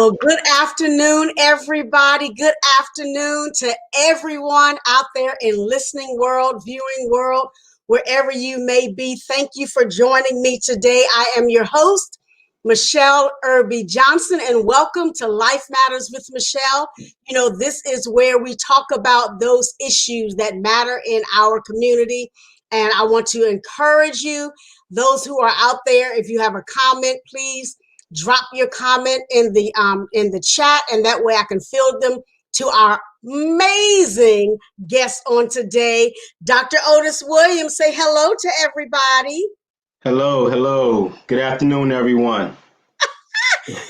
Well, good afternoon, everybody. Good afternoon to everyone out there in listening world, viewing world, wherever you may be. Thank you for joining me today. I am your host, Michele Irby Johnson, and welcome to Life Matters with Michele. You know, this is where we talk about those issues that matter in our community. And I want to encourage you, those who are out there, if you have a comment, please drop your comment in the chat, and that way I can field them to our amazing guest on today, Dr. Otis Williams. Say hello to everybody. Hello, hello. Good afternoon, everyone.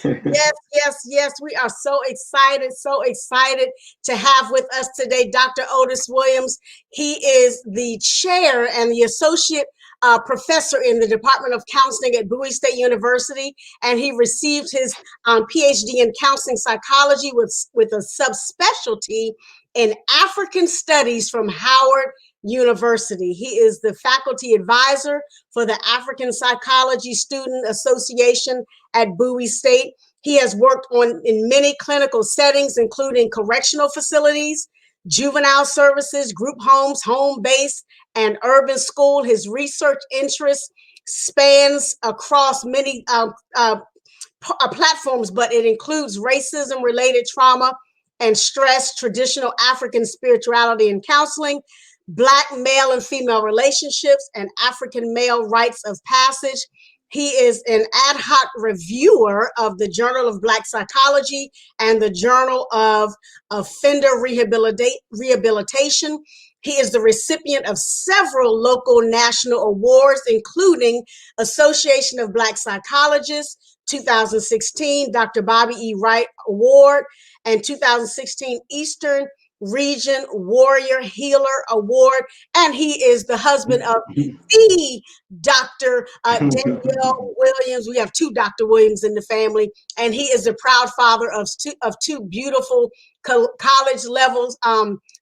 Yes. We are so excited to have with us today Dr. Otis Williams. He is the chair and the associate professor in the Department of Counseling at Bowie State University, and he received his PhD in counseling psychology with a subspecialty in African Studies from Howard University. He is the faculty advisor for the African Psychology Student Association at Bowie State. He has worked in many clinical settings, including correctional facilities, juvenile services, group homes, home-based, and urban school. His research interest spans across many platforms, but it includes racism-related trauma and stress, traditional African spirituality and counseling, Black male and female relationships, and African male rites of passage. He is an ad hoc reviewer of the Journal of Black Psychology and the Journal of Offender Rehabilitation. He is the recipient of several local national awards, including Association of Black Psychologists, 2016 Dr. Bobby E. Wright Award, and 2016 Eastern Region Warrior Healer Award, and he is the husband of the Dr. Danielle Williams. We have two Dr. Williams in the family, and he is the proud father of two beautiful college levels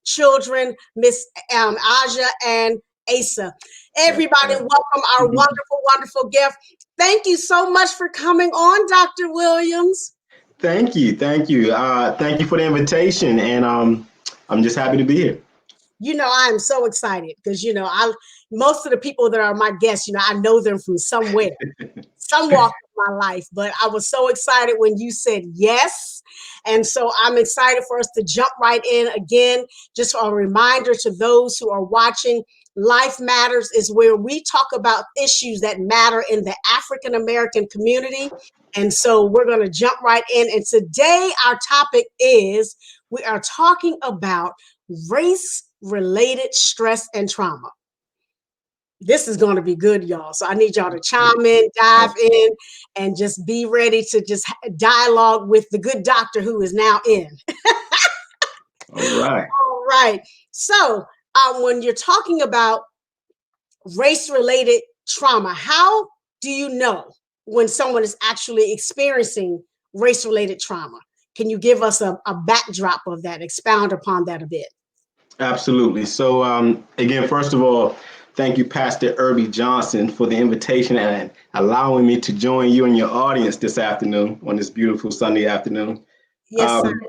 children, Miss Aja and Asa. Everybody, welcome our wonderful guest. Thank you so much for coming on, Dr. Williams. Thank you. Thank you for the invitation, and I'm just happy to be here. You know, I'm so excited because, you know, most of the people that are my guests, you know, I know them from somewhere, some walk of my life, but I was so excited when you said yes. And so I'm excited for us to jump right in again. Just a reminder to those who are watching, Life Matters is where we talk about issues that matter in the African American community. And so we're going to jump right in. And today our topic is, we are talking about race-related stress and trauma. This is going to be good, y'all. So I need y'all to chime in, dive in, and just be ready to just dialogue with the good doctor who is now in. All right. All right. So when you're talking about race-related trauma, how do you know when someone is actually experiencing race-related trauma? Can you give us a backdrop of that, expound upon that a bit? Absolutely. So again, first of all, thank you, Pastor Irby Johnson, for the invitation and allowing me to join you and your audience this afternoon on this beautiful Sunday afternoon. Yes, sir.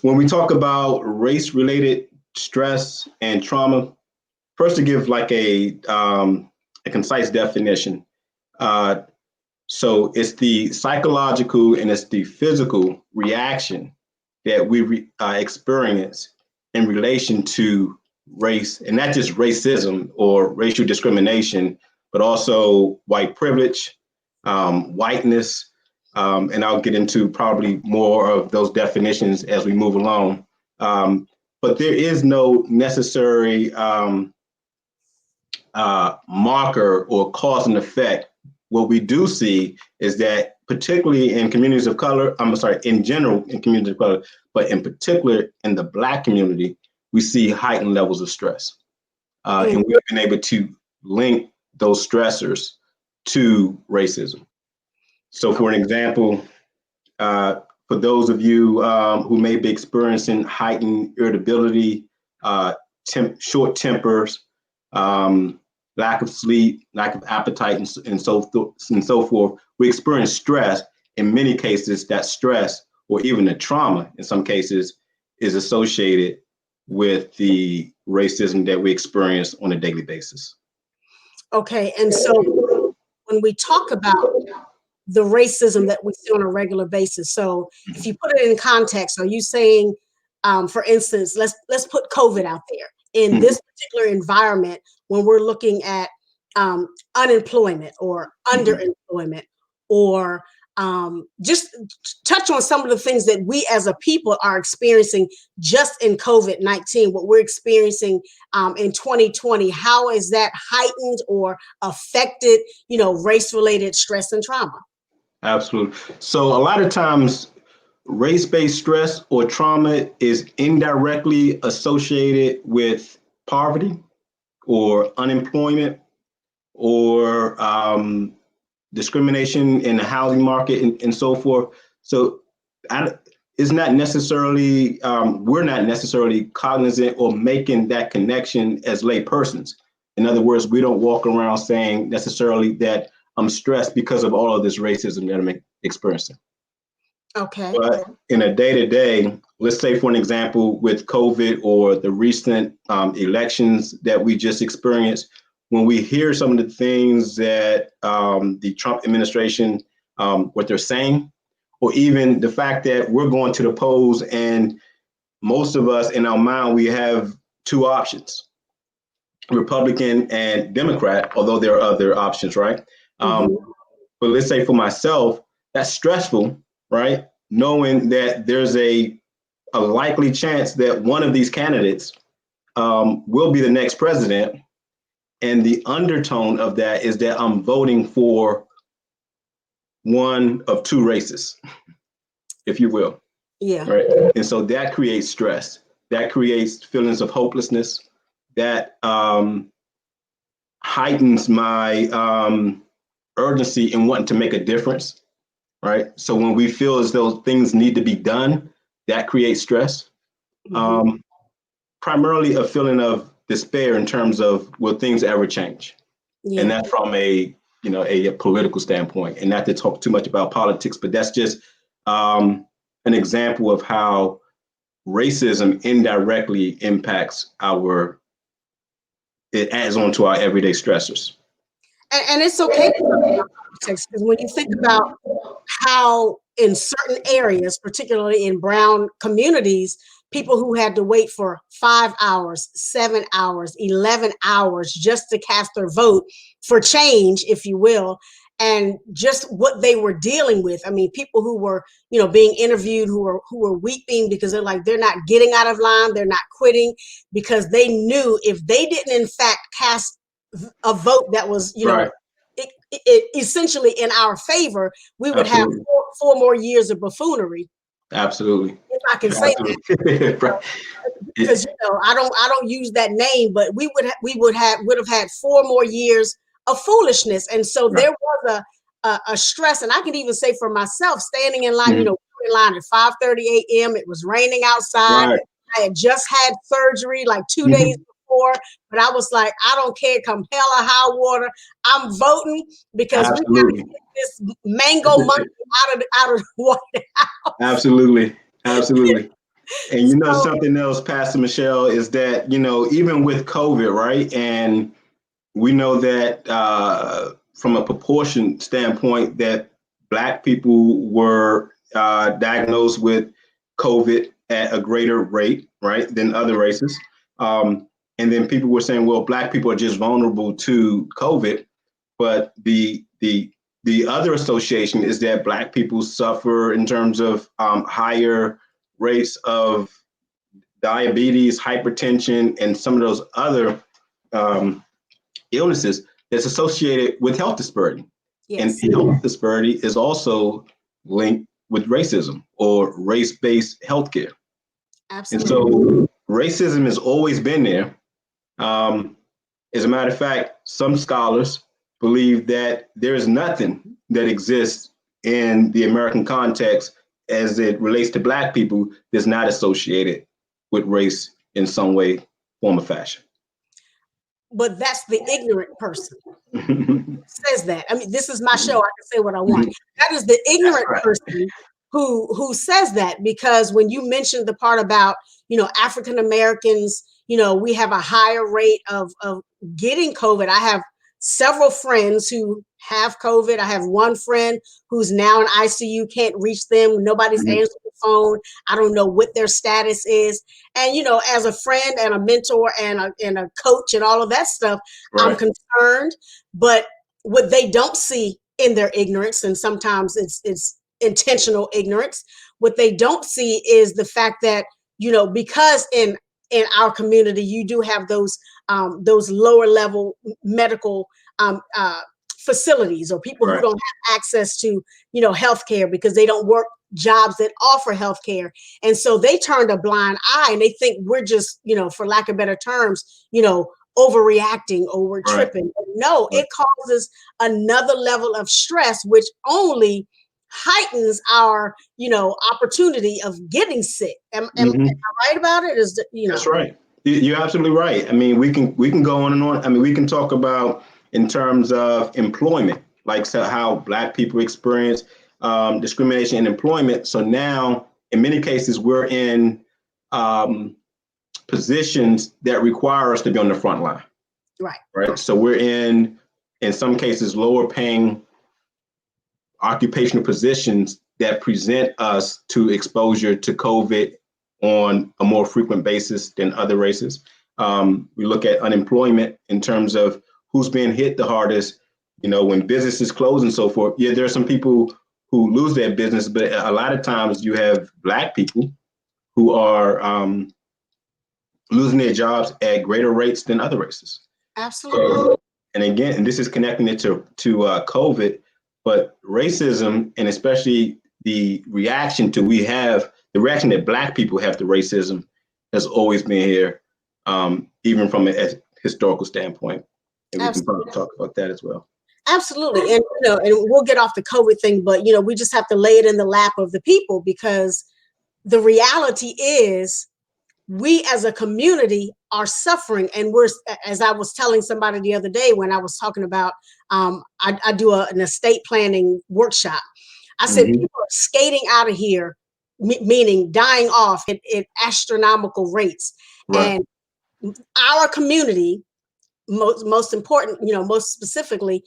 When we talk about race-related stress and trauma, first to give like a concise definition. So it's the psychological and it's the physical reaction that we experience in relation to race, and not just racism or racial discrimination, but also white privilege, whiteness, and I'll get into probably more of those definitions as we move along. But there is no necessary marker or cause and effect. What we do see is that, particularly in communities of color, in general in communities of color, but in particular in the Black community, we see heightened levels of stress. And we've been able to link those stressors to racism. So for an example, for those of you who may be experiencing heightened irritability, short tempers, lack of sleep, lack of appetite, and so forth, we experience stress. In many cases, that stress or even the trauma in some cases is associated with the racism that we experience on a daily basis. Okay, and so when we talk about the racism that we see on a regular basis, so if you put it in context, are you saying, for instance, let's put COVID out there in this particular environment when we're looking at unemployment or underemployment, or just touch on some of the things that we as a people are experiencing just in COVID-19, what we're experiencing in 2020. How is that heightened or affected, race-related stress and trauma? Absolutely. So a lot of times race-based stress or trauma is indirectly associated with poverty or unemployment or discrimination in the housing market and so forth. So it's not necessarily, we're not necessarily cognizant or making that connection as lay persons. In other words, we don't walk around saying necessarily that I'm stressed because of all of this racism that I'm experiencing. Okay. But in a day-to-day, let's say for an example, with COVID or the recent elections that we just experienced, when we hear some of the things that the Trump administration, what they're saying, or even the fact that we're going to the polls and most of us in our mind, we have two options, Republican and Democrat, although there are other options, right? But let's say for myself, that's stressful, right? Knowing that there's a likely chance that one of these candidates will be the next president. And the undertone of that is that I'm voting for one of two races, if you will. Yeah. Right. And so that creates stress. That creates feelings of hopelessness. That heightens my urgency in wanting to make a difference. Right. So when we feel as though things need to be done, that creates stress. Primarily a feeling of despair in terms of will things ever change? Yeah. And that's from a political standpoint, and not to talk too much about politics, but that's just an example of how racism indirectly impacts it adds on to our everyday stressors. And it's okay to talk about politics, because when you think about how in certain areas, particularly in brown communities, people who had to wait for 5 hours, 7 hours, 11 hours just to cast their vote for change, if you will, and just what they were dealing with. I mean, people who were, being interviewed who were weeping because they're not getting out of line, they're not quitting, because they knew if they didn't in fact cast a vote that was, right. It essentially in our favor, we would Absolutely. have four more years of buffoonery. Absolutely. If I can say that. Because I don't use that name, but we would have had 4 more years of foolishness. And so there was a stress, and I can even say for myself, standing in line, we were in line at 5:30 a.m. It was raining outside. Right. I had just had surgery like 2 days before, but I was like, I don't care, come hell or high water, I'm voting, because we got to get this mango monkey out of the White House. Absolutely. And something else, Pastor Michele, is that even with COVID, right? And we know that from a proportion standpoint, that Black people were diagnosed with COVID at a greater rate, right, than other races. And then people were saying, well, Black people are just vulnerable to COVID. But the other association is that Black people suffer in terms of higher rates of diabetes, hypertension, and some of those other illnesses that's associated with health disparity. Yes. And health disparity is also linked with racism or race-based healthcare. Absolutely. And so racism has always been there. As a matter of fact, some scholars believe that there is nothing that exists in the American context as it relates to Black people that's not associated with race in some way, form, or fashion. But that's the ignorant person says that. I mean, this is my show. I can say what I want. That is the ignorant person who says that, because when you mentioned the part about, African Americans, we have a higher rate of getting COVID. I have several friends who have COVID. I have one friend who's now in ICU, can't reach them. Nobody's Mhm. answering the phone. I don't know what their status is. And, as a friend and a mentor and a coach and all of that stuff, I'm Right. concerned. But what they don't see in their ignorance, and sometimes it's intentional ignorance, what they don't see is the fact that, because in our community, you do have those lower level medical facilities, or people who Right. don't have access to, healthcare, because they don't work jobs that offer healthcare. And so they turned a blind eye, and they think we're just, for lack of better terms, overreacting, or we're Right. tripping. But no, Right. it causes another level of stress, which only heightens our, opportunity of getting sick. Am Mhm. I right about it? That's right. You're absolutely right. I mean, we can go on and on. I mean, we can talk about in terms of employment, like so how Black people experience discrimination in employment. So now, in many cases, we're in positions that require us to be on the front line. Right. Right. So we're in some cases, lower paying occupational positions that present us to exposure to COVID on a more frequent basis than other races. We look at unemployment in terms of who's being hit the hardest, when businesses close and so forth. Yeah, there are some people who lose their business, but a lot of times you have Black people who are losing their jobs at greater rates than other races. Absolutely. And again, and this is connecting it to COVID, but racism, and especially the reaction that Black people have to racism, has always been here, even from a historical standpoint. And we can probably Absolutely. talk about that as well. Absolutely. And and we'll get off the COVID thing, but we just have to lay it in the lap of the people, because the reality is we as a community are suffering. And we're, as I was telling somebody the other day when I was talking about, I do an estate planning workshop. I said, Mhm. people are skating out of here, meaning dying off at astronomical rates. Right. And our community, most important, most specifically,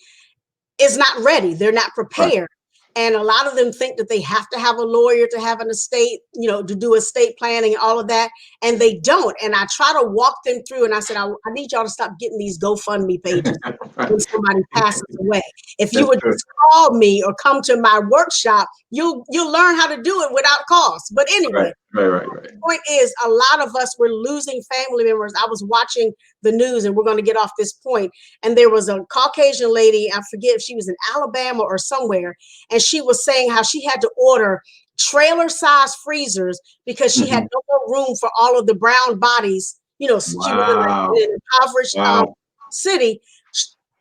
is not ready. They're not Right. prepared. And a lot of them think that they have to have a lawyer to have an estate, to do estate planning and all of that. And they don't. And I try to walk them through, and I said, I need y'all to stop getting these GoFundMe pages when somebody passes away. If you That's would true. just call me or come to my workshop, you'll learn how to do it without cost. But anyway, Right. Right. Right. Right. the point is, a lot of us, we're losing family members. I was watching the news, and we're going to get off this point, and there was a Caucasian lady, I forget if she was in Alabama or somewhere, and she was saying how she had to order trailer size freezers because she had Mhm. no more room for all of the brown bodies. She was in Wow. an impoverished Wow. city.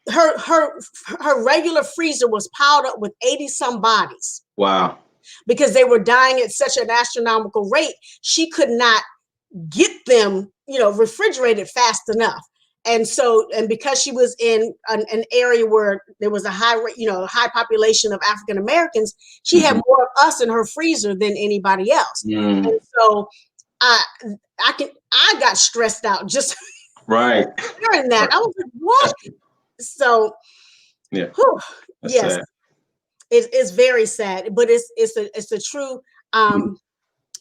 Her regular freezer was piled up with 80 some bodies Wow. because they were dying at such an astronomical rate. She could not get them, refrigerated fast enough. And so, and because she was in an area where there was a high population of African Americans, she had Mhm. more of us in her freezer than anybody else. Mm. And so, I I got stressed out just Right. hearing that. Right. I was like, what? That's, So, yeah. whew, That's yes, sad. it's very sad, but it's a true Mhm.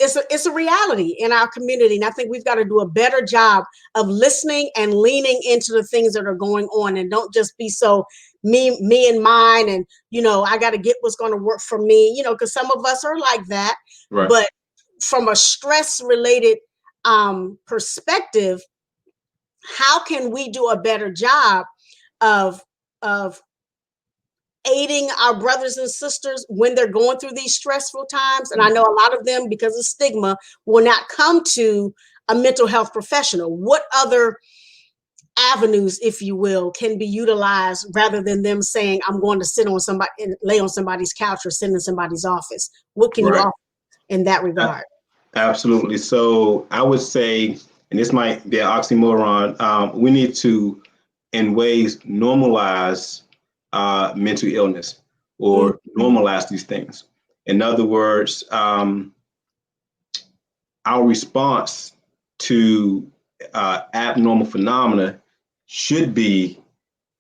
it's a reality in our community. And I think we've got to do a better job of listening and leaning into the things that are going on, and don't just be so me and mine. And, I got to get what's going to work for me, because some of us are like that. Right. But from a stress related perspective, how can we do a better job of, of aiding our brothers and sisters when they're going through these stressful times? And I know a lot of them, because of stigma, will not come to a mental health professional. What other avenues, if you will, can be utilized rather than them saying, I'm going to sit on somebody and lay on somebody's couch or sit in somebody's office? What can you Right. offer in that regard? Absolutely. So I would say, and this might be an oxymoron, we need to, in ways, normalize mental illness Mm, or normalize these things. In other words, our response to abnormal phenomena should be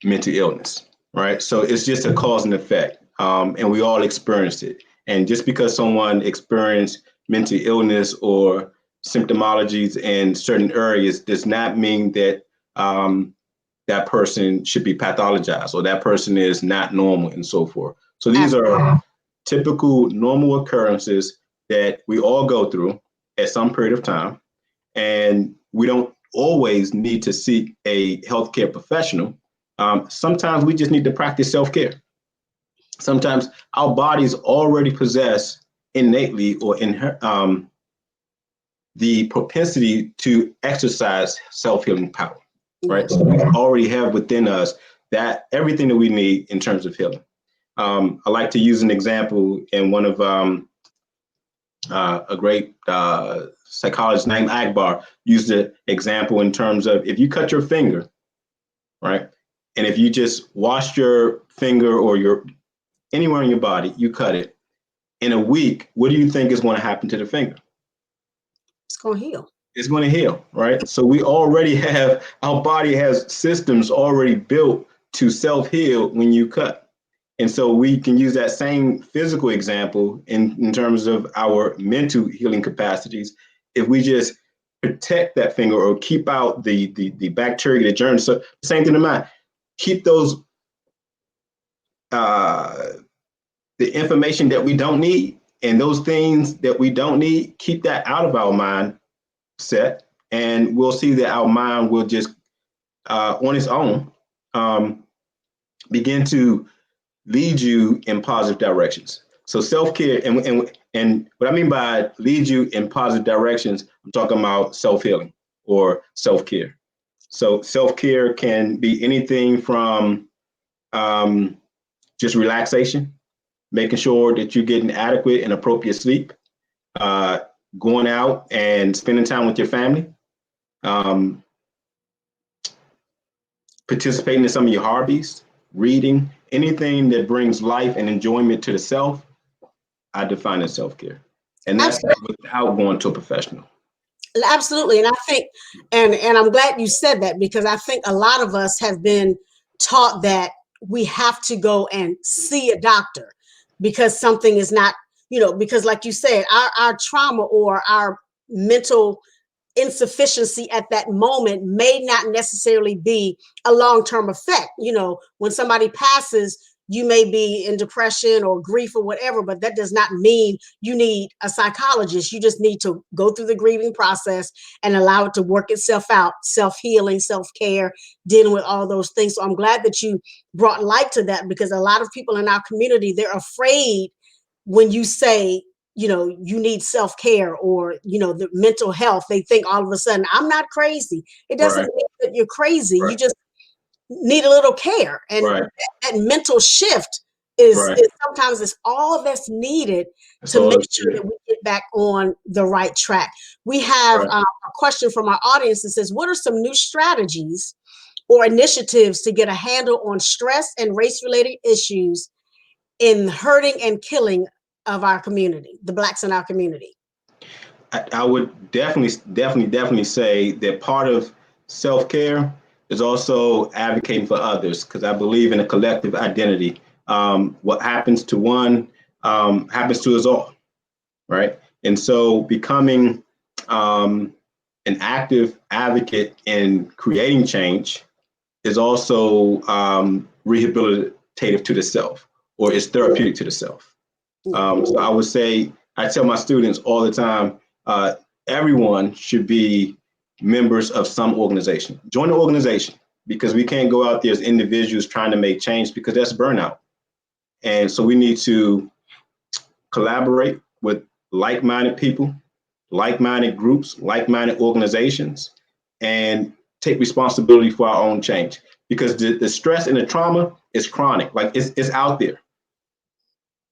mental illness, right? So it's just a cause and effect, and we all experience it. And just because someone experienced mental illness or symptomologies in certain areas does not mean that that person should be pathologized or that person is not normal and so forth. So these are typical normal occurrences that we all go through at some period of time. And we don't always need to seek a healthcare professional. Sometimes we just need to practice self-care. Sometimes our bodies already possess innately or the propensity to exercise self-healing power, right? So we already have within us that everything that we need in terms of healing. I like to use an example in one of a great psychologist named Akbar used the example in terms of if you cut your finger, right? And if you just wash your finger or your anywhere in your body, you cut it. In a week, what do you think is going to happen to the finger? It's going to heal. It's going to heal, right? So we already have, our body has systems already built to self-heal when you cut. And so we can use that same physical example in terms of our mental healing capacities. If we just protect that finger or keep out the bacteria, the germs, so same thing in mind, keep those, the information that we don't need and those things that we don't need, keep that out of our mind set, and we'll see that our mind will just on its own begin to lead you in positive directions. So self-care, and what I mean by lead you in positive directions, I'm talking about self-healing or self-care. So self-care can be anything from just relaxation, making sure that you're getting adequate and appropriate sleep, going out and spending time with your family, participating in some of your hobbies, reading, anything that brings life and enjoyment to the self, I define as self-care. And that's without going to a professional. Absolutely. And I think, and I'm glad you said that, because I think a lot of us have been taught that we have to go and see a doctor because something is not, because like you said, our trauma or our mental insufficiency at that moment may not necessarily be a long-term effect. When somebody passes, you may be in depression or grief or whatever, but that does not mean you need a psychologist. You just need to go through the grieving process and allow it to work itself out, self-healing, self-care, dealing with all those things. So I'm glad that you brought light to that, because a lot of people in our community, they're afraid when you say, you need self-care or, the mental health. They think all of a sudden, I'm not crazy. It doesn't mean that you're crazy. You just need a little care. And that mental shift is sometimes it's all that's needed to make sure that we get back on the right track. We have a question from our audience that says, what are some new strategies or initiatives to get a handle on stress and race-related issues in hurting and killing of our community, the Blacks in our community? I would definitely say that part of self-care is also advocating for others, because I believe in a collective identity. What happens to one happens to us all, right? And so becoming an active advocate in creating change is also rehabilitative to the self, or is therapeutic to the self. So I would say, I tell my students all the time, everyone should be members of some organization. Join the organization, because we can't go out there as individuals trying to make change, because that's burnout. And so we need to collaborate with like-minded people, like-minded groups, like-minded organizations, and take responsibility for our own change. Because the stress and the trauma is chronic, like it's out there.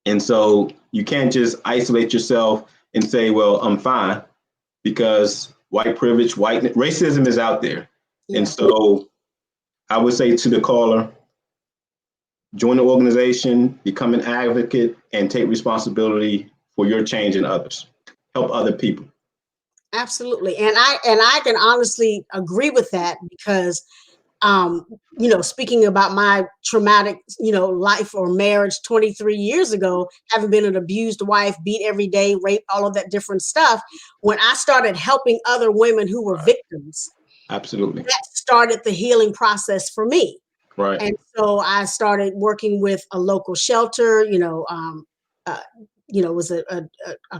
And so you can't just isolate yourself and say, well, I'm fine, because white privilege, white racism is out there. And so I would say to the caller, join the organization, become an advocate, and take responsibility for your change in others. Help other people. Absolutely. And I can honestly agree with that because speaking about my traumatic, life or marriage 23 years ago, having been an abused wife, beat every day, rape, all of that different stuff, when I started helping other women who were Right. victims, Absolutely. that started the healing process for me. Right. And so I started working with a local shelter, uh, it was a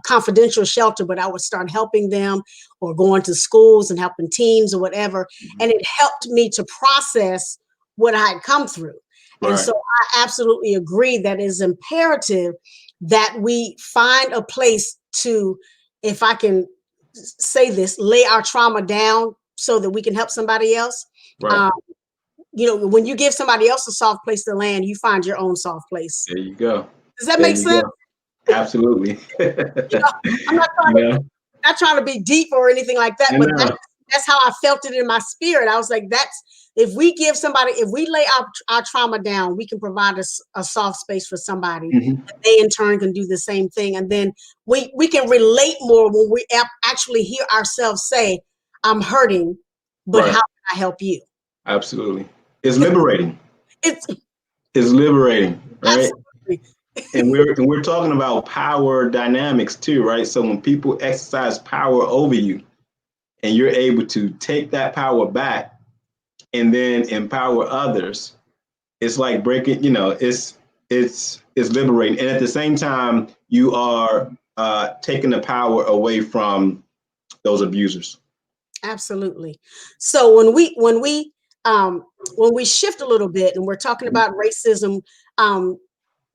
confidential shelter, but I would start helping them or going to schools and helping teams or whatever. And it helped me to process what I had come through. And Right. so I absolutely agree that it is imperative that we find a place to, if I can say this, lay our trauma down so that we can help somebody else. Right. Um, when you give somebody else a soft place to land, you find your own soft place. There you go. Does that There make you sense? go. Absolutely. I'm not You know, not trying to be deep or anything like that, I but know. that's how I felt it in my spirit. I was like, if we lay our trauma down, we can provide a soft space for somebody. Mhm. They in turn can do the same thing. And then we can relate more when we actually hear ourselves say, I'm hurting, but how Right. can I help you? Absolutely. It's liberating. It's It's liberating, right? absolutely. And we're talking about power dynamics too, right? So when people exercise power over you and you're able to take that power back and then empower others, it's like breaking, it's liberating. And at the same time, you are taking the power away from those abusers. Absolutely. So when we shift a little bit and we're talking about racism, um,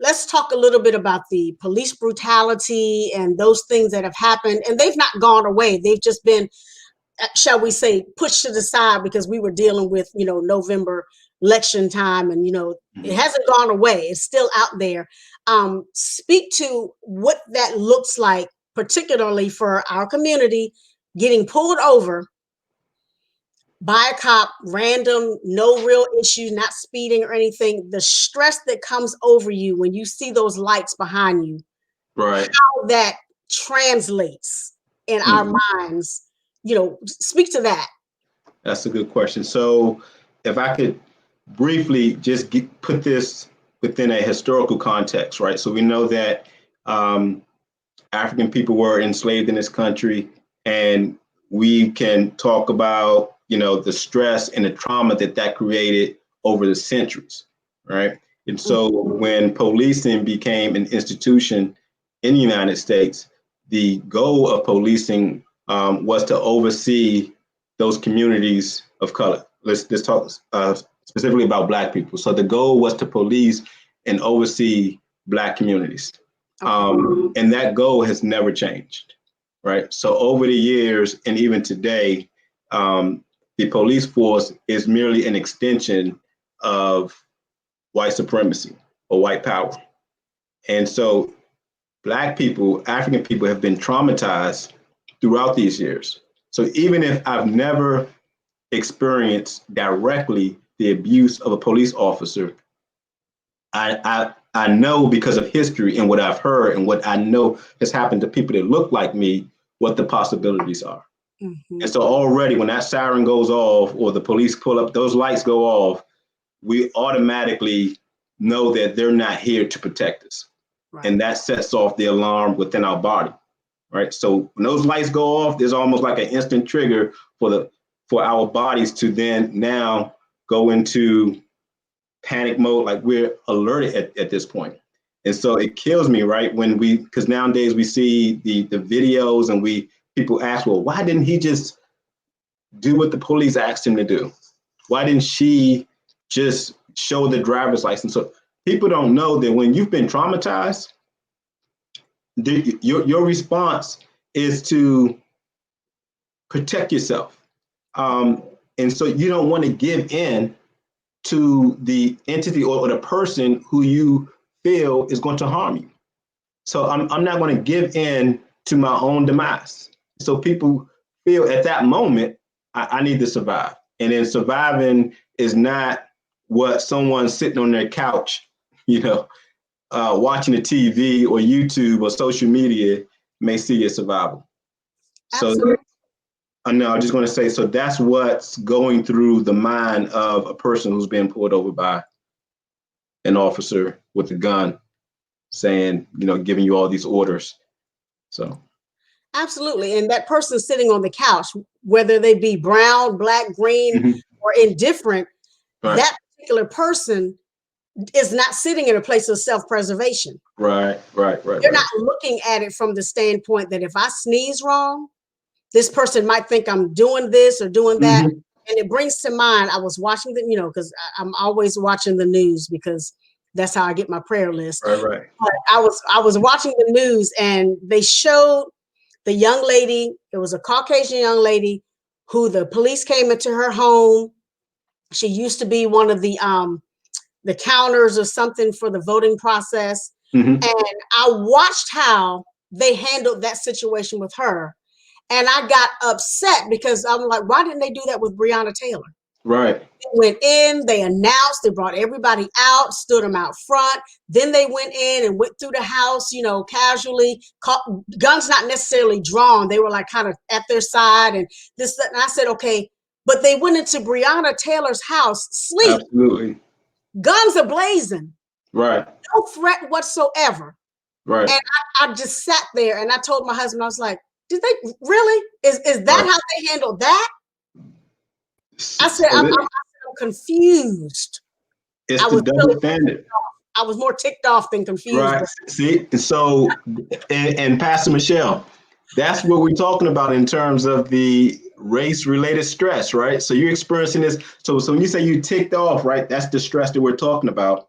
let's talk a little bit about the police brutality and those things that have happened. And they've not gone away. They've just been, shall we say, pushed to the side because we were dealing with, November election time, and it Mhm. hasn't gone away. It's still out there. Speak to what that looks like, particularly for our community, getting pulled over by a cop, random, no real issue, not speeding or anything, the stress that comes over you when you see those lights behind you, Right. how that translates in our Mhm. minds, speak to that. That's a good question. So, if I could briefly just put this within a historical context, right? So, we know that um, African people were enslaved in this country, and we can talk about, the stress and the trauma that created over the centuries, right? And so, when policing became an institution in the United States, the goal of policing was to oversee those communities of color. Let's talk specifically about Black people. So the goal was to police and oversee Black communities, Okay. and that goal has never changed, right? So over the years and even today, the police force is merely an extension of white supremacy or white power, and so Black people, African people have been traumatized throughout these years. So even if I've never experienced directly the abuse of a police officer, I know because of history and what I've heard and what I know has happened to people that look like me, what the possibilities are. Mm-hmm. And so already when that siren goes off or the police pull up, those lights go off, we automatically know that they're not here to protect us. Right. And that sets off the alarm within our body, right? So when those lights go off, there's almost like an instant trigger for our bodies to then now go into panic mode, like we're alerted at this point. And so it kills me, right? Because nowadays we see the videos and people ask, well, why didn't he just do what the police asked him to do? Why didn't she just show the driver's license? So people don't know that when you've been traumatized, your response is to protect yourself. And so you don't want to give in to the entity or the person who you feel is going to harm you. So I'm not going to give in to my own demise. So people feel at that moment, I need to survive. And then surviving is not what someone sitting on their couch watching the TV or YouTube or social media may see your survival. Absolutely. So I know, I'm just going to say, so that's what's going through the mind of a person who's being pulled over by an officer with a gun saying, giving you all these orders. So. Absolutely. And that person sitting on the couch, whether they be brown, black, green, Mhm. or indifferent, Right. that particular person is not sitting in a place of self-preservation. Right. They're not looking at it from the standpoint that if I sneeze wrong, this person might think I'm doing this or doing that. Mhm. And it brings to mind, I was watching because I'm always watching the news because that's how I get my prayer list. Right. But I was watching the news and they showed the young lady. It was a Caucasian young lady who the police came into her home. She used to be one of the counters or something for the voting process. Mhm. And I watched how they handled that situation with her. And I got upset because I'm like, why didn't they do that with Breonna Taylor? Right. They went in, they announced, they brought everybody out, stood them out front. Then they went in and went through the house, casually, guns not necessarily drawn. They were like kind of at their side and this, and I said, okay, but they went into Breonna Taylor's house, sleep. Absolutely. Guns are blazing. Right. No threat whatsoever. Right. And I just sat there and I told my husband, I was like, did they really? Is that Right. how they handled that? I said, I'm confused. It's I the was double really standard. I was more ticked off than confused. Right. See, so, and Pastor Michele, that's what we're talking about in terms of the race-related stress, right? So you're experiencing this. So when you say you ticked off, right, that's the stress that we're talking about.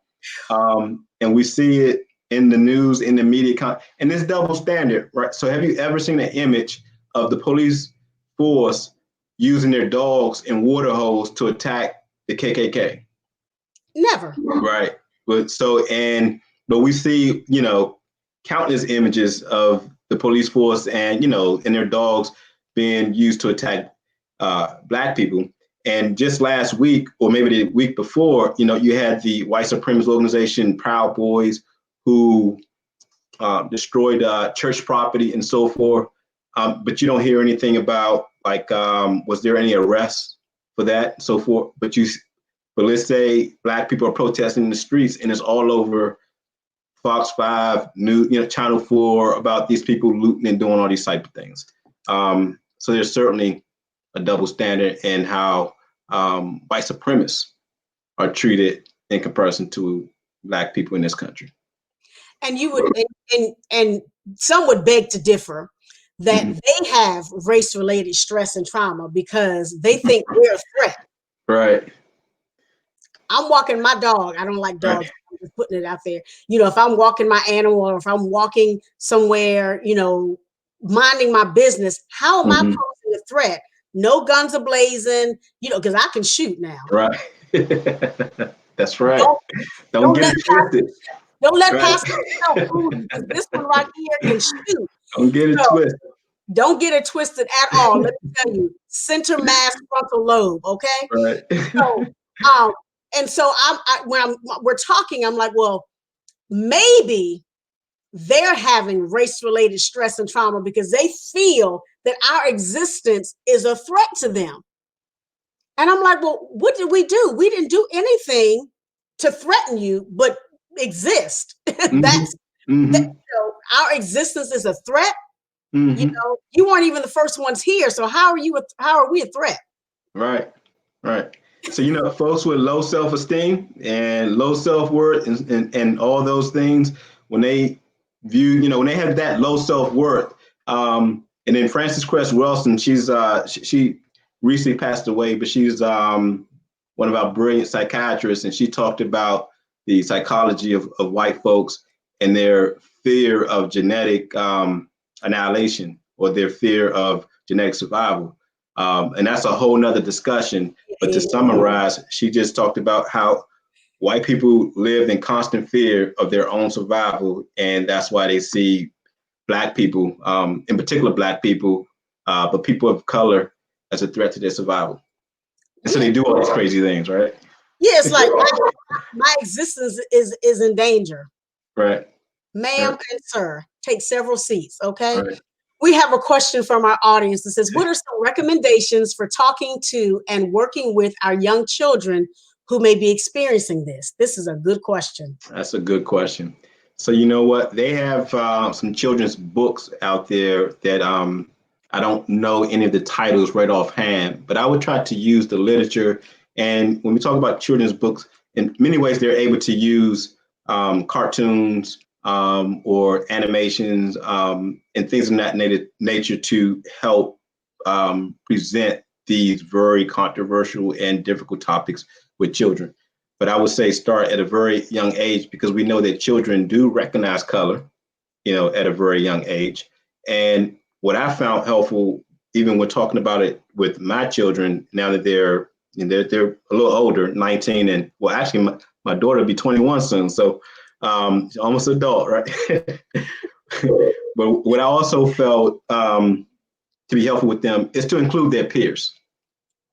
And we see it in the news, in the media, and this double standard, right? So have you ever seen an image of the police force using their dogs and water hose to attack the KKK? Never. Right. But we see, countless images of the police force and, and their dogs being used to attack Black people. And just last week, or maybe the week before, you had the white supremacist organization Proud Boys who destroyed church property and so forth. But you don't hear anything about was there any arrests for that and so forth? But let's say Black people are protesting in the streets and it's all over Fox 5, Channel 4 about these people looting and doing all these type of things. So there's certainly a double standard in how white supremacists are treated in comparison to Black people in this country. And you would, and some would beg to differ that they have race-related stress and trauma because they think we're a threat. Right. I'm walking my dog. I don't like dogs. Right. I'm just putting it out there. If I'm walking my animal or if I'm walking somewhere, minding my business, how am I posing a threat? No guns are blazing, because I can shoot now. Right. That's right. Don't get it twisted. Don't let Pastor Michele fool you, because this one right here can shoot. Don't get it twisted. Don't get it twisted at all. Let me tell you, center mass frontal lobe. Okay. Right. So, and so when we're talking, I'm like, well, maybe they're having race-related stress and trauma because they feel that our existence is a threat to them. And I'm like, well, what did we do? We didn't do anything to threaten you, but exist. That's our existence is a threat. You weren't even the first ones here. So how are we a threat? Right. So, folks with low self-esteem and low self-worth and all those things, when they view, when they have that low self-worth, and then Frances Cress Welsing, she recently passed away, but she's one of our brilliant psychiatrists, and she talked about the psychology of white folks and their fear of genetic annihilation or their fear of genetic survival. And that's a whole nother discussion. But to summarize, she just talked about how white people live in constant fear of their own survival. And that's why they see Black people, in particular Black people, but people of color, as a threat to their survival. And so they do all these crazy things, right? Yeah, it's like my existence is in danger. Right. Ma'am and sir, take several seats, okay? Right. We have a question from our audience that says, what are some recommendations for talking to and working with our young children who may be experiencing this? This is a good question. That's a good question. So you know what? They have some children's books out there that I don't know any of the titles right offhand, but I would try to use the literature. And when we talk about children's books, in many ways they're able to use cartoons or animations and things of that nature to help present these very controversial and difficult topics with children. But I would say start at a very young age because we know that children do recognize color, at a very young age. And what I found helpful, even when talking about it with my children, now that they're a little older, 19, and well, actually, my daughter will be 21 soon, so almost adult, right? But what I also felt to be helpful with them is to include their peers,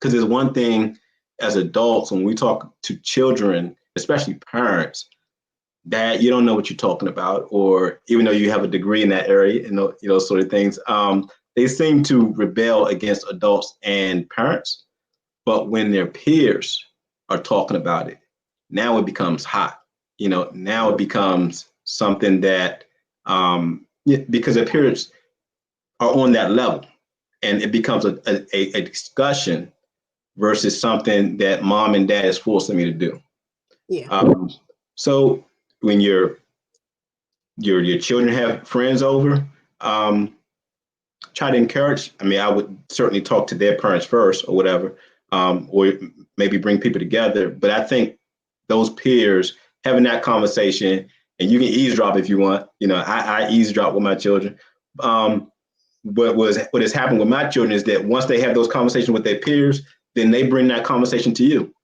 because there's one thing as adults when we talk to children, especially parents, that you don't know what you're talking about, or even though you have a degree in that area, sort of things. They seem to rebel against adults and parents, but when their peers are talking about it, now it becomes hot. Now it becomes something that because their peers are on that level, and it becomes a discussion versus something that mom and dad is forcing me to do. Yeah. So when your children have friends over, try to encourage. I mean, I would certainly talk to their parents first or whatever, or maybe bring people together. But I think those peers having that conversation, and you can eavesdrop if you want. I eavesdrop with my children. What has happened with my children is that once they have those conversations with their peers, then they bring that conversation to you.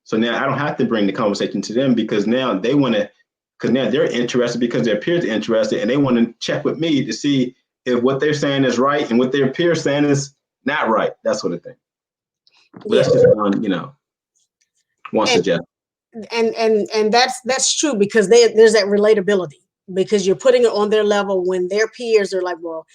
So now I don't have to bring the conversation to them because now they want to, because now they're interested because their peers are interested and they want to check with me to see if what they're saying is right and what their peers saying is not right. That sort of thing. But that's just one suggestion. And that's true because there's that relatability, because you're putting it on their level when their peers are like, well,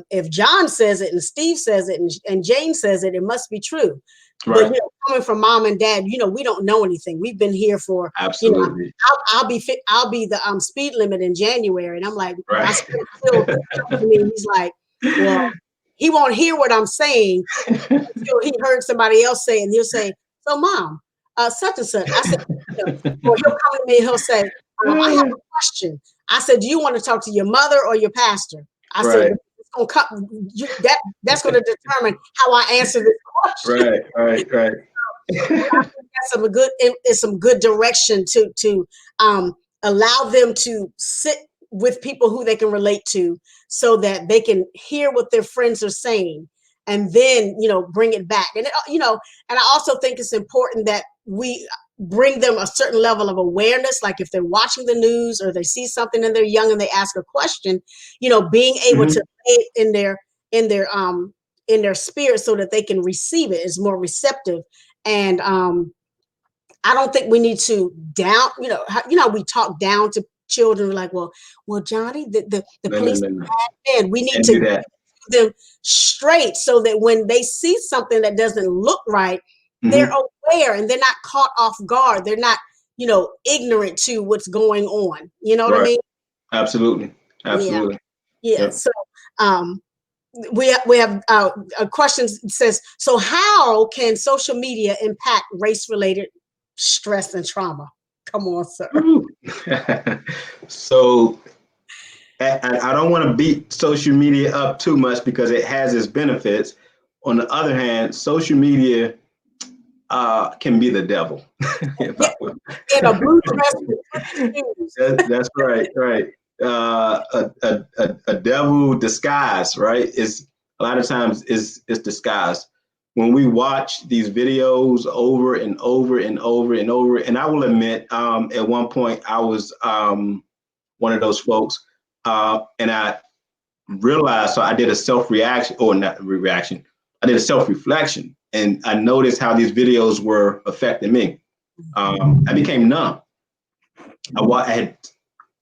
if John says it and Steve says it and Jane says it, it must be true. Right. But coming from mom and dad, we don't know anything. We've been here for absolutely. I'll be the speed limit in January, and I'm like, right. my spirit still comes to me. He's like, well, he won't hear what I'm saying until he heard somebody else say it, and he'll say, so mom, such and such. I said, or he'll come to me and he'll say, I have a question. I said, do you want to talk to your mother or your pastor? I said, it's gonna come, that's going to determine how I answer this question. Right. I think that's some good direction to allow them to sit with people who they can relate to, so that they can hear what their friends are saying, and then bring it back. And and I also think it's important that we bring them a certain level of awareness, like if they're watching the news or they see something and they're young and they ask a question, being able to say it in their spirit so that they can receive it is more receptive. And I don't think we need to down, we talk down to children like, well, Johnny, the police are bad men. We need to get them straight so that when they see something that doesn't look right, they're aware and they're not caught off guard. They're not, ignorant to what's going on. You know what I mean? Absolutely. Yeah. Yep. So we have a question that says, so how can social media impact race-related stress and trauma? Come on, sir. So I don't want to beat social media up too much because it has its benefits. On the other hand, social media can be the devil. In a blue dress with that's right. A devil disguised, right? Is a lot of times is disguised. When we watch these videos over and over and over and over, and I will admit, at one point I was one of those folks, and I realized, so I did a self-reaction, or not reaction, I did a self-reflection, and I noticed how these videos were affecting me. I became numb. I had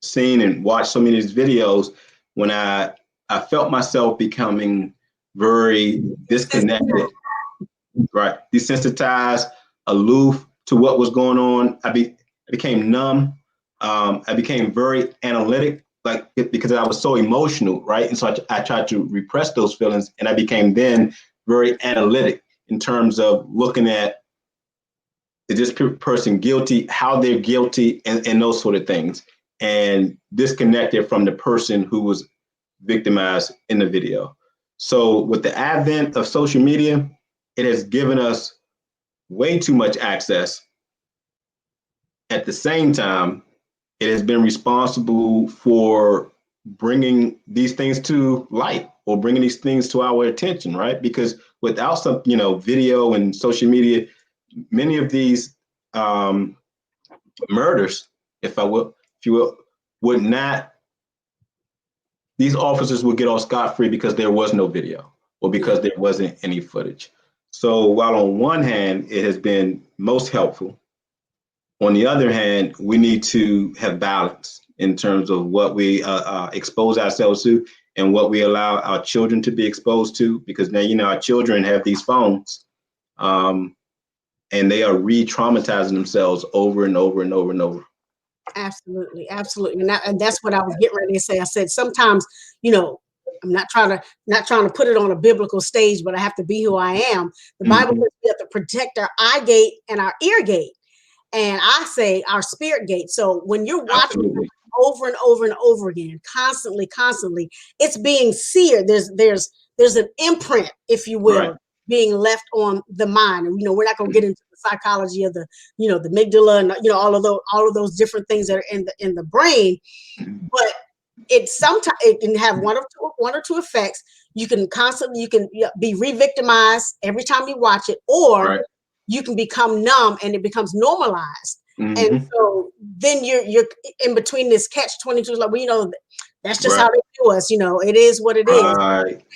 seen and watched so many of these videos when I felt myself becoming very disconnected, right? Desensitized, aloof to what was going on. I became numb. I became very analytic, like because I was so emotional, right? And so I tried to repress those feelings, and I became then very analytic in terms of looking at, is this person guilty, how they're guilty, and those sort of things, and disconnected from the person who was victimized in the video. So with the advent of social media, it has given us way too much access. At the same time, it has been responsible for bringing these things to light or bringing these things to our attention, right? Because without some, video and social media, many of these murders, if you will, would not. These officers would get off scot-free because there was no video or because there wasn't any footage. So while on one hand it has been most helpful, on the other hand, we need to have balance in terms of what we expose ourselves to and what we allow our children to be exposed to, because now, our children have these phones, and they are re-traumatizing themselves over and over and over and over. Absolutely, absolutely. And that's what I was getting ready to say. I said sometimes, I'm not trying to put it on a biblical stage, but I have to be who I am. The Bible says we have to protect our eye gate and our ear gate. And I say our spirit gate. So when you're watching over and over and over again, constantly, it's being seared. There's an imprint, if you will, right, being left on the mind. And we're not going to get into the psychology of the amygdala and all of those different things that are in the brain, but sometimes it can have one or two effects. You can be re-victimized every time you watch it, or right, you can become numb and it becomes normalized. And so then you're in between this catch-22, like, that's just how they do us. It is what it is.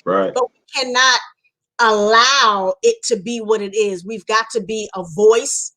Right. But we cannot allow it to be what it is. We've got to be a voice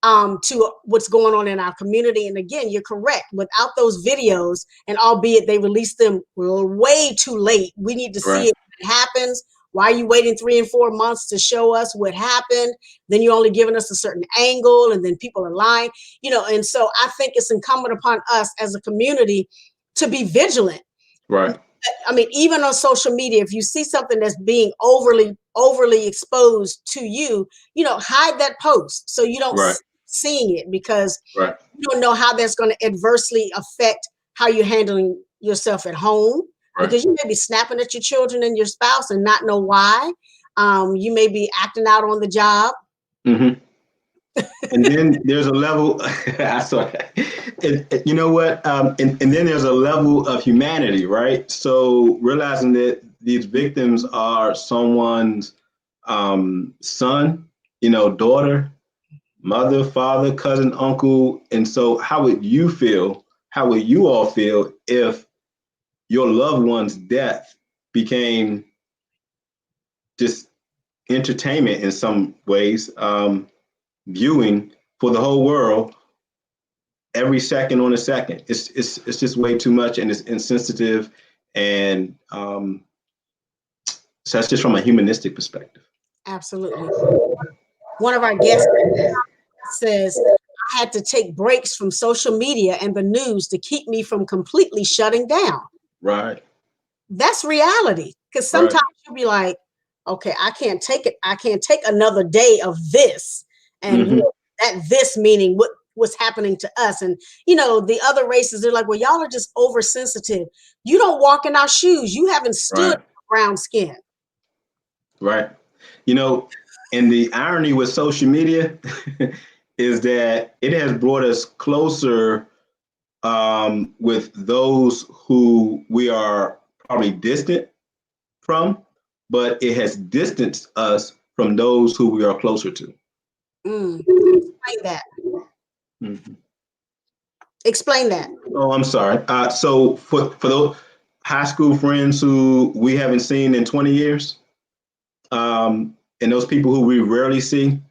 to what's going on in our community. And again, you're correct. Without those videos, and albeit they released them way too late, we need to see it when it happens. Why are you waiting 3 and 4 months to show us what happened? Then you're only giving us a certain angle, and then people are lying. And so I think it's incumbent upon us as a community to be vigilant. Right. I mean, even on social media, if you see something that's being overly exposed to you, hide that post so you don't seeing it, because you don't know how that's going to adversely affect how you're handling yourself at home. Because you may be snapping at your children and your spouse and not know why. You may be acting out on the job. And then there's a level, I saw that. You know what? And then there's a level of humanity, right? So realizing that these victims are someone's son, daughter, mother, father, cousin, uncle. And so how would you feel? How would you all feel if your loved one's death became just entertainment in some ways, viewing for the whole world every second on a second? It's just way too much, and it's insensitive, and so that's just from a humanistic perspective. Absolutely. One of our guests says, I had to take breaks from social media and the news to keep me from completely shutting down. Right. That's reality. Because sometimes you'll be like, okay, I can't take it. I can't take another day of this. And that this meaning what's happening to us. And, the other races, they're like, well, y'all are just oversensitive. You don't walk in our shoes. You haven't stood brown skin. Right. And the irony with social media is that it has brought us closer with those who we are probably distant from, but it has distanced us from those who we are closer to. Explain that. Explain that. Oh, I'm sorry. So for those high school friends who we haven't seen in 20 years, and those people who we rarely see,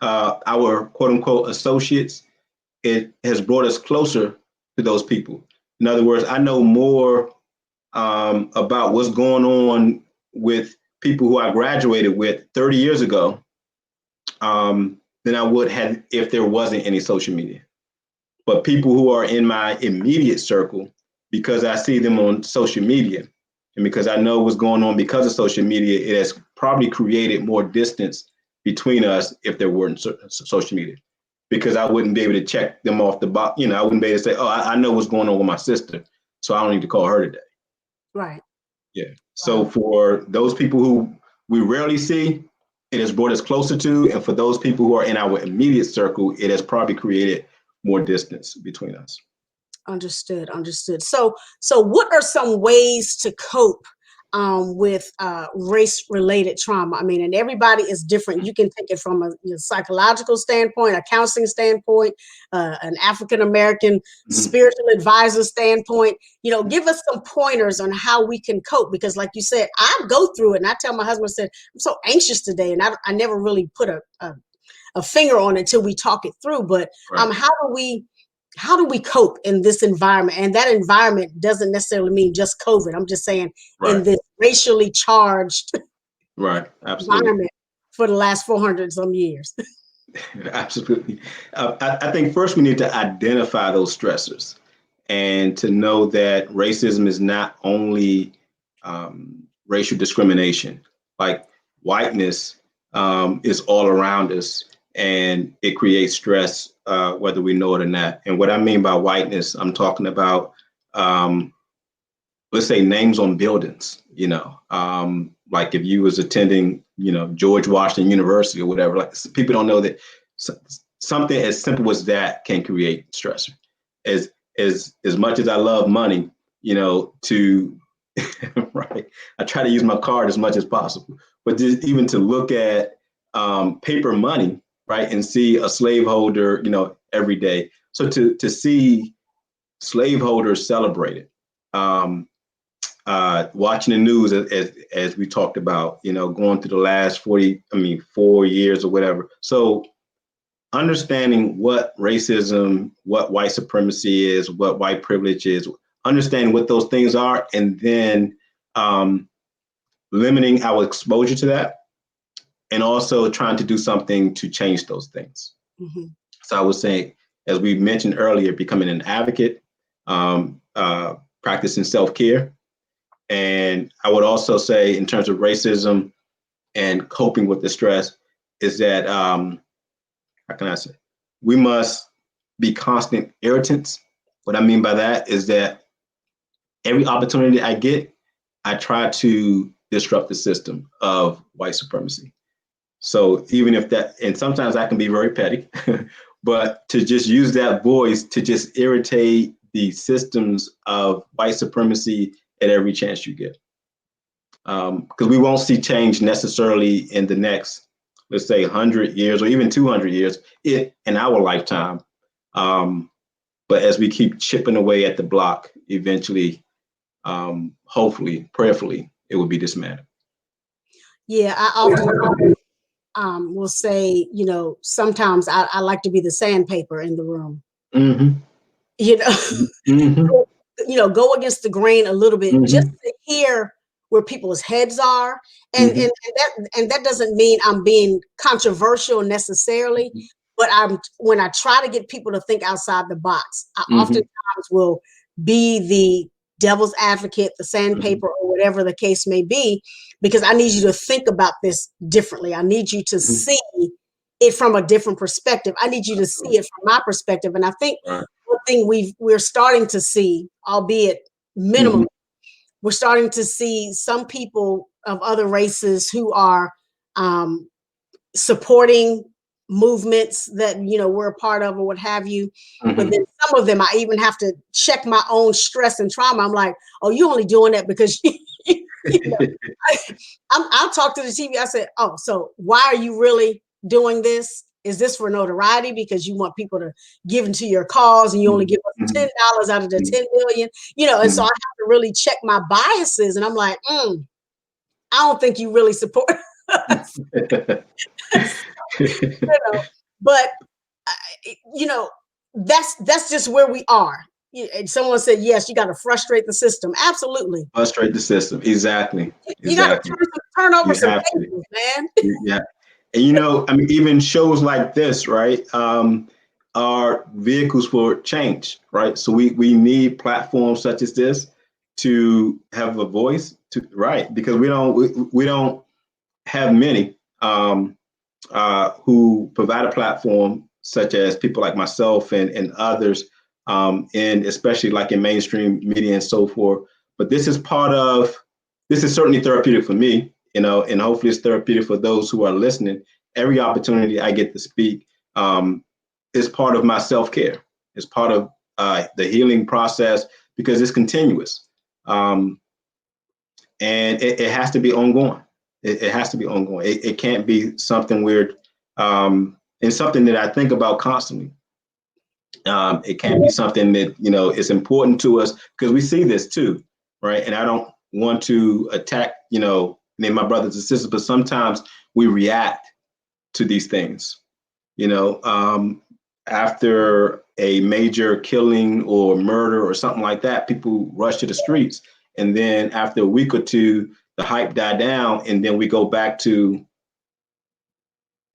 our quote unquote associates, it has brought us closer to those people. In other words, I know more about what's going on with people who I graduated with 30 years ago than I would have if there wasn't any social media. But people who are in my immediate circle, because I see them on social media and because I know what's going on because of social media, it has probably created more distance between us if there weren't social media. Because I wouldn't be able to check them off the box. I wouldn't be able to say, oh, I know what's going on with my sister, so I don't need to call her today. Right. Yeah. So for those people who we rarely see, it has brought us closer to, and for those people who are in our immediate circle, it has probably created more distance between us. Understood. So what are some ways to cope with race-related trauma? I mean, and everybody is different. You can take it from a psychological standpoint, a counseling standpoint, an African-American spiritual advisor standpoint. Give us some pointers on how we can cope, because like you said, I go through it and I tell my husband, I said, I'm so anxious today. And I never really put a finger on it until we talk it through. But how do we cope in this environment? And that environment doesn't necessarily mean just COVID. I'm just saying in this racially charged environment for the last 400 some years. Absolutely. I think first we need to identify those stressors and to know that racism is not only racial discrimination. Like whiteness is all around us, and it creates stress whether we know it or not. And what I mean by whiteness, I'm talking about, let's say, names on buildings, like if you was attending, George Washington University or whatever, like people don't know that something as simple as that can create stress. As much as I love money, to right, I try to use my card as much as possible, but even to look at paper money, right, and see a slaveholder, every day. So to see slaveholders celebrated, watching the news as we talked about, going through the last 4 years or whatever. So understanding what racism, what white supremacy is, what white privilege is, understanding what those things are, and then limiting our exposure to that, and also trying to do something to change those things. Mm-hmm. So I was saying, as we mentioned earlier, becoming an advocate, practicing self-care. And I would also say, in terms of racism and coping with the stress, is that, how can I say, we must be constant irritants. What I mean by that is that every opportunity I get, I try to disrupt the system of white supremacy. So even if that, and sometimes I can be very petty, but to just use that voice to just irritate the systems of white supremacy at every chance you get. Because we won't see change necessarily in the next, let's say, 100 years or even 200 years in our lifetime. But as we keep chipping away at the block, eventually, hopefully, prayerfully, it will be dismantled. Yeah, I often will say, sometimes I like to be the sandpaper in the room. Mm-hmm. Mm-hmm. Go against the grain a little bit, mm-hmm. just to hear where people's heads are. And, mm-hmm. and that doesn't mean I'm being controversial necessarily, mm-hmm. but when I try to get people to think outside the box, I mm-hmm. oftentimes will be the devil's advocate, the sandpaper, mm-hmm. or whatever the case may be, because I need you to think about this differently. I need you to mm-hmm. see it from a different perspective. I need you to see it from my perspective. And I think one thing we're starting to see, albeit minimally, mm-hmm. we're starting to see some people of other races who are supporting movements that we're a part of or what have you, mm-hmm. but then some of them I even have to check my own stress and trauma. I'm like, oh, you only doing that because I'll talk to the TV. I said, oh, so why are you really doing this? Is this for notoriety because you want people to give into your cause and you only give us $10 out of the 10 million, and so I have to really check my biases, and I'm like, I don't think you really support us. But that's just where we are. And someone said, yes, you got to frustrate the system. Absolutely. Frustrate the system. Exactly. You got to turn over You some have to. tables, man. Yeah. And I mean, even shows like this, right, are vehicles for change, right? So we need platforms such as this to have a voice, right? Because we don't have many who provide a platform, such as people like myself and others, and especially like in mainstream media and so forth. But this is certainly therapeutic for me, and hopefully it's therapeutic for those who are listening. Every opportunity I get to speak is part of my self-care. It's part of the healing process, because it's continuous. And it has to be ongoing. It has to be ongoing. It can't be something weird, and something that I think about constantly. It can't be something that is important to us, because we see this too, right? And I don't want to attack my brothers and sisters, but sometimes we react to these things. After a major killing or murder or something like that, people rush to the streets. And then after a week or two, the hype died down, and then we go back to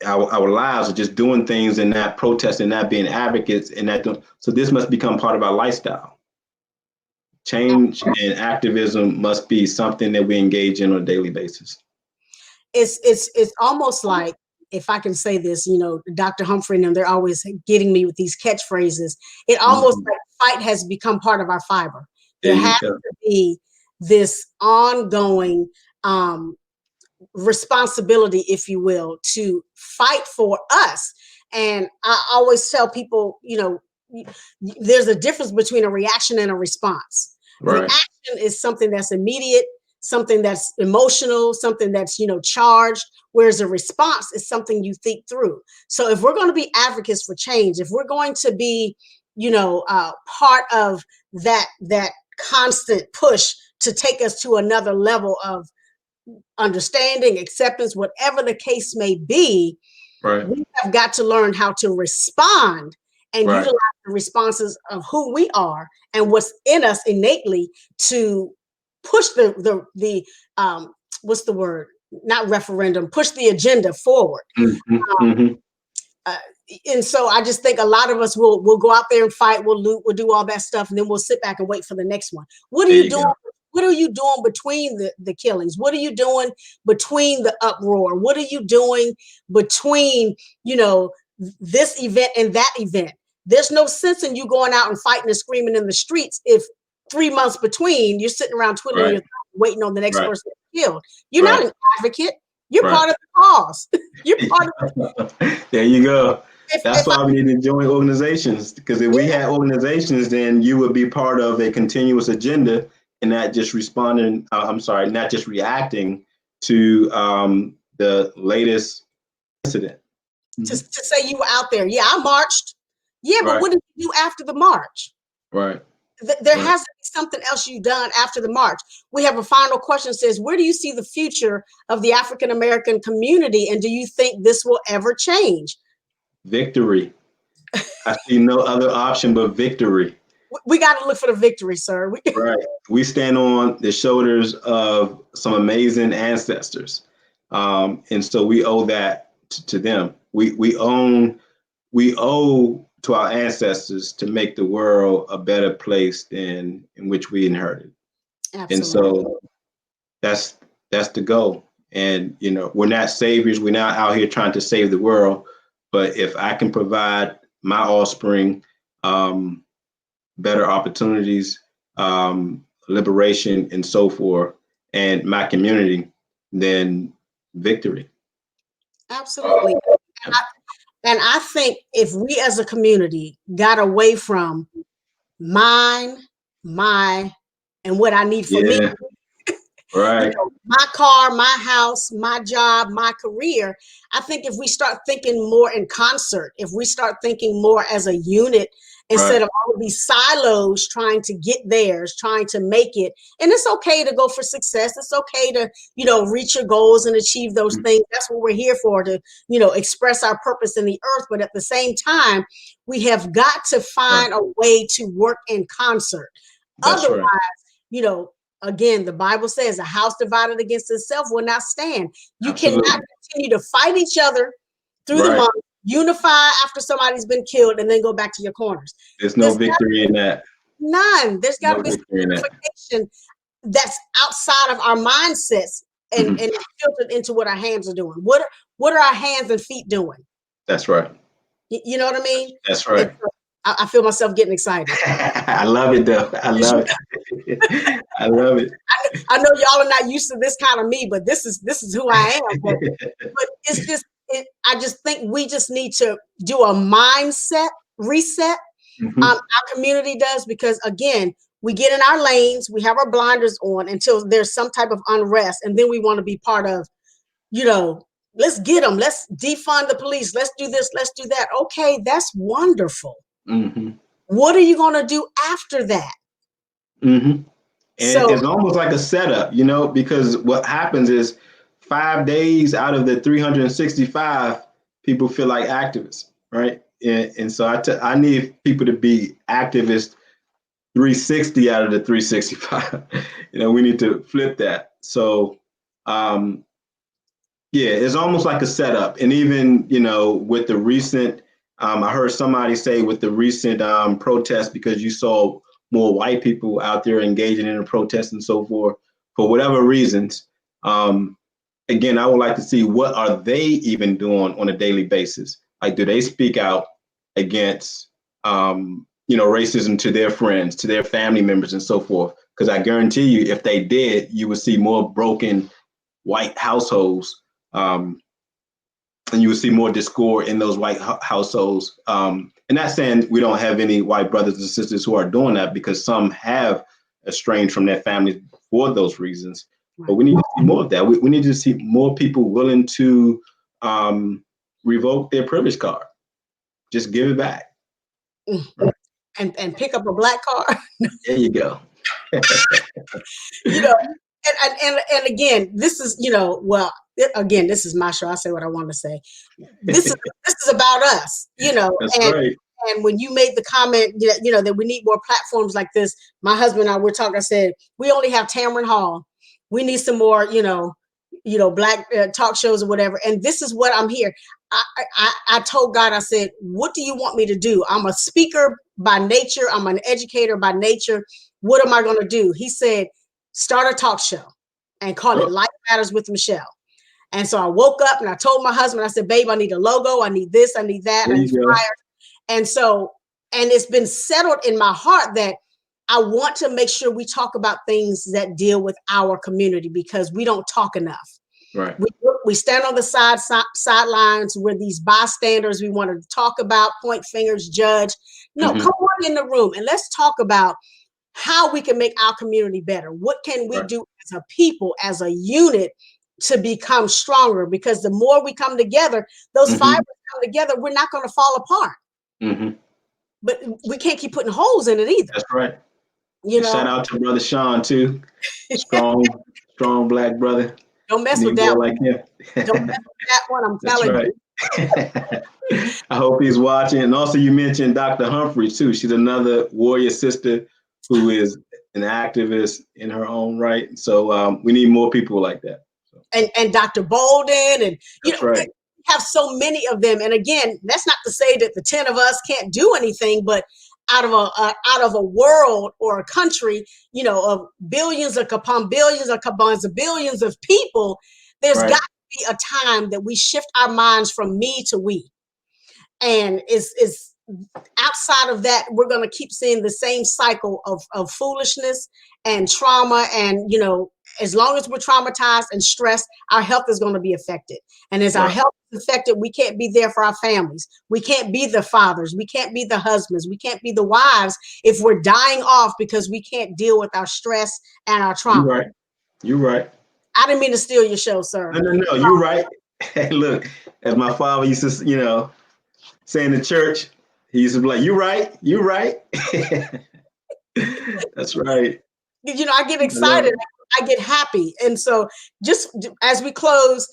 our lives of just doing things and not protesting, not being advocates, and so this must become part of our lifestyle. Change and activism must be something that we engage in on a daily basis. It's almost like, if I can say this, Dr. Humphrey and them, they're always getting me with these catchphrases. It almost like fight has become part of our fiber. There has to be this ongoing responsibility, if you will, to fight for us. And I always tell people, there's a difference between a reaction and a response. Right. Reaction is something that's immediate, something that's emotional, something that's charged, whereas a response is something you think through. So if we're going to be advocates for change, if we're going to be part of that constant push to take us to another level of understanding, acceptance, whatever the case may be, right, we have got to learn how to respond and right, utilize the responses of who we are and what's in us innately to push the what's the word? Not referendum, push the agenda forward. And so I just think a lot of us will go out there and fight, we'll loot, we'll do all that stuff, and then we'll sit back and wait for the next one. What are you doing? What are you doing between the killings? What are you doing between the uproar? What are you doing between, this event and that event? There's no sense in you going out and fighting and screaming in the streets if 3 months between you're sitting around twiddling your thumb, waiting on the next person to be killed. You're not an advocate. You're part of the cause. You're part of it. There you go. That's why we need to join organizations, because if we had organizations, then you would be part of a continuous agenda and not just not just reacting to the latest incident. To say you were out there. Yeah, I marched. Yeah, but what did you do after the march? Right. There has to be something else you've done after the march. We have a final question that says, where do you see the future of the African-American community? And do you think this will ever change? Victory. I see no other option but victory. We got to look for the victory, sir. Right. We stand on the shoulders of some amazing ancestors. And so we owe that to them. We owe to our ancestors to make the world a better place than in which we inherited. Absolutely. And so that's the goal. And we're not saviors. We're not out here trying to save the world. But if I can provide my offspring better opportunities, liberation, and so forth, and my community, then victory. Absolutely. And I think if we as a community got away from mine, my, and what I need for me, right, my car, my house, my job, my career, I think if we start thinking more in concert, if we start thinking more as a unit instead of all of these silos trying to get theirs, trying to make it. And it's okay to go for success. It's okay to, reach your goals and achieve those things. That's what we're here for, to, express our purpose in the earth. But at the same time, we have got to find a way to work in concert. That's Otherwise, right. Again, the Bible says a house divided against itself will not stand. You Absolutely. cannot continue to fight each other through the Right. month, unify after somebody's been killed, and then go back to your corners. There's no victory in that. None. There's got to be some victory in that. unification that's outside of our mindsets and filtered into what our hands are doing. What are our hands and feet doing? That's right. You know what I mean? That's right. I feel myself getting excited. I love it, though. I love it. I love it. I know y'all are not used to this kind of me, but this is who I am. But it's just, I just think we just need to do a mindset reset. Our community does, because again, we get in our lanes, we have our blinders on until there's some type of unrest, and then we want to be part of, let's get them, let's defund the police, let's do this, let's do that. Okay, that's wonderful. What are you going to do after that? And it's almost like a setup, because what happens is 5 days out of the 365, people feel like activists, right? And so I need people to be activists 360 out of the 365. We need to flip that. So, it's almost like a setup. And even, with the recent, I heard somebody say with the recent protest, because you saw more white people out there engaging in a protest and so forth, for whatever reasons. Again, I would like to see, what are they even doing on a daily basis? Like, do they speak out against, racism to their friends, to their family members and so forth? Because I guarantee you, if they did, you would see more broken white households, and you would see more discord in those white households. And not saying we don't have any white brothers and sisters who are doing that, because some have estranged from their families for those reasons. But we need to see more of that. We need to see more people willing to revoke their privilege card. Just give it back. And pick up a black card. There you go. And again, this is, again, this is my show. I say what I want to say. This is about us, That's right. And when you made the comment, that we need more platforms like this, my husband and I were talking. I said, we only have Tamron Hall. We need some more, black talk shows or whatever. And this is what I'm here. I told God, I said, what do you want me to do? I'm a speaker by nature. I'm an educator by nature. What am I going to do? He said, start a talk show and call it Life Matters with Michele. And so I woke up and I told my husband, I said, babe, I need a logo. I need this. I need that. I need flyers. And so, and it's been settled in my heart that I want to make sure we talk about things that deal with our community, because we don't talk enough. Right. We stand on the sidelines. We're these bystanders. We want to talk about, point fingers, judge. No, come on in the room and let's talk about how we can make our community better. What can we do as a people, as a unit, to become stronger? Because the more we come together, those fibers come together, we're not going to fall apart. But we can't keep putting holes in it either. That's right. Shout out to Brother Sean too. Strong black brother. Don't mess with that one. Like him. Don't mess with that one. I'm telling you. I hope he's watching. And also, you mentioned Dr. Humphrey too. She's another warrior sister who is an activist in her own right. So we need more people like that. So. And Dr. Bolden, and we have so many of them. And again, that's not to say that the 10 of us can't do anything, but out of a world or a country, of billions upon billions of people, there's got to be a time that we shift our minds from me to we. And is outside of that, we're going to keep seeing the same cycle of foolishness and trauma. And, as long as we're traumatized and stressed, our health is going to be affected. And as our health is affected, we can't be there for our families. We can't be the fathers. We can't be the husbands. We can't be the wives if we're dying off because we can't deal with our stress and our trauma. You're right. I didn't mean to steal your show, sir. No, you're right. Hey, look, as my father used to, say in the church, He used to be like, "You right, you right." That's right. I get I love excited. it. I get happy. And so just as we close,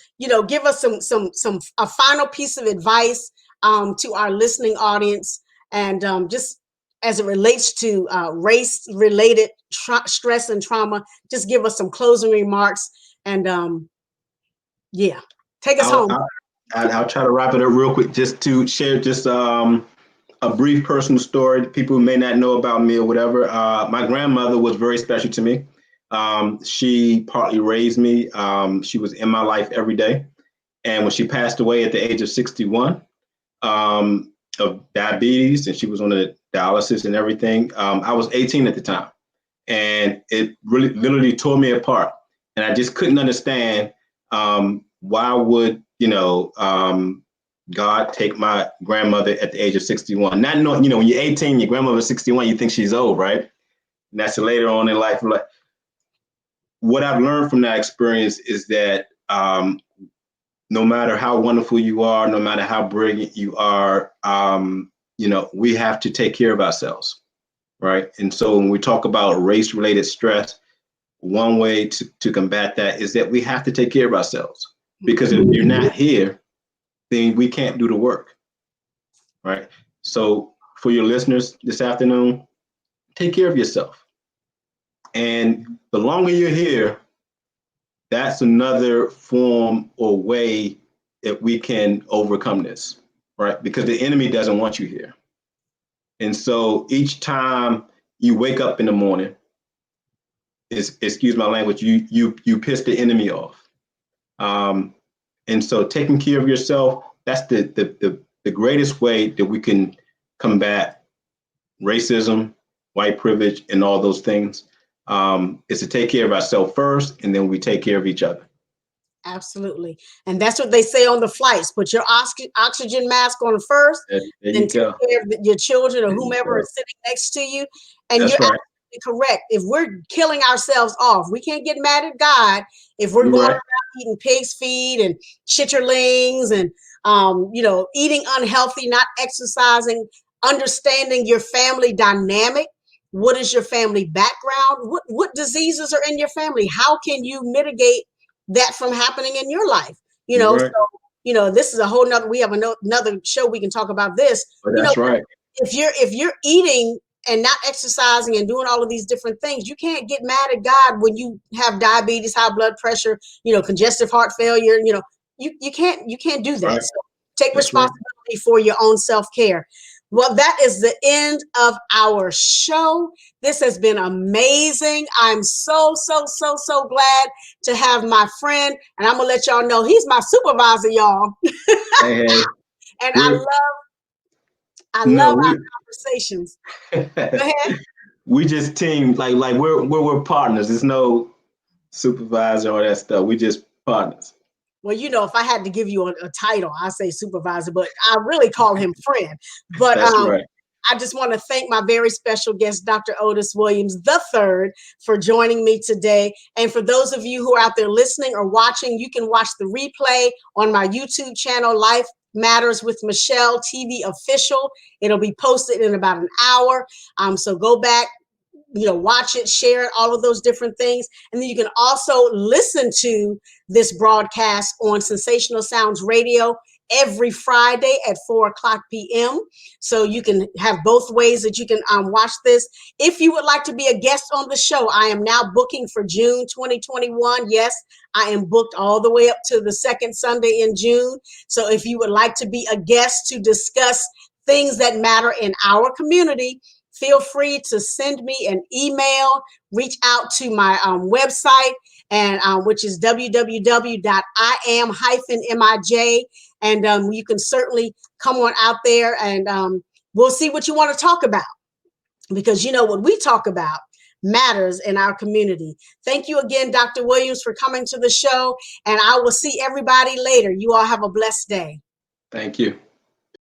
give us a final piece of advice to our listening audience, and just as it relates to race related stress and trauma, just give us some closing remarks, and yeah, take us I'll, home. I'll I'll try to wrap it up real quick, just to share just a brief personal story that people may not know about me or whatever. My grandmother was very special to me. She partly raised me. She was in my life every day. And when she passed away at the age of 61 of diabetes, and she was on the dialysis and everything, I was 18 at the time. And it really literally tore me apart. And I just couldn't understand why would, God take my grandmother at the age of 61. Not knowing, when you're 18, your grandmother's 61, you think she's old, right? And that's later on in life. Like, what I've learned from that experience is that no matter how wonderful you are, no matter how brilliant you are, we have to take care of ourselves, right? And so when we talk about race-related stress, one way to combat that is that we have to take care of ourselves. Because if you're not here, then we can't do the work, right? So for your listeners this afternoon, take care of yourself. And the longer you're here, that's another form or way that we can overcome this, right? Because the enemy doesn't want you here. And so each time you wake up in the morning, excuse my language, you piss the enemy off. And so taking care of yourself, that's the greatest way that we can combat racism, white privilege, and all those things, is to take care of ourselves first, and then we take care of each other. Absolutely. And that's what they say on the flights. Put your oxygen mask on first, There then you take go. care of your children or There you whomever go. is sitting next to you. And That's you're right. absolutely correct. If we're killing ourselves off, we can't get mad at God if we're You're going right. around eating pig's feet and chitterlings and eating unhealthy, not exercising, understanding your family dynamic. What is your family background? What diseases are in your family? How can you mitigate that from happening in your life? You're right. So this is a whole nother, we have another show we can talk about this. But that's right. If you're eating and not exercising and doing all of these different things, you can't get mad at God when you have diabetes, high blood pressure, congestive heart failure. You can't do that. Right. So take That's right. responsibility for your own self-care. Well, that is the end of our show. This has been amazing. I'm so glad to have my friend, and I'm gonna let y'all know he's my supervisor, y'all. Hey. And I No, love our conversations. Go ahead. we just team, like we're partners. There's no supervisor or that stuff. We just partners. Well, if I had to give you a title, I say supervisor, but I really call him friend. But That's right. I just want to thank my very special guest, Dr. Otis Williams III, for joining me today. And for those of you who are out there listening or watching, you can watch the replay on my YouTube channel, Life Matters with Michele TV Official. It'll be posted in about an hour. So go back, watch it, share it, all of those different things. And then you can also listen to this broadcast on Sensational Sounds Radio every Friday at 4:00 p.m. So you can have both ways that you can watch this. If you would like to be a guest on the show, I am now booking for June 2021. Yes, I am booked all the way up to the second Sunday in June. So if you would like to be a guest to discuss things that matter in our community, feel free to send me an email, reach out to my website, and which is www.iam-mij. And you can certainly come on out there, and we'll see what you want to talk about, because what we talk about matters in our community. Thank you again, Dr. Williams, for coming to the show, and I will see everybody later. You all have a blessed day. Thank you.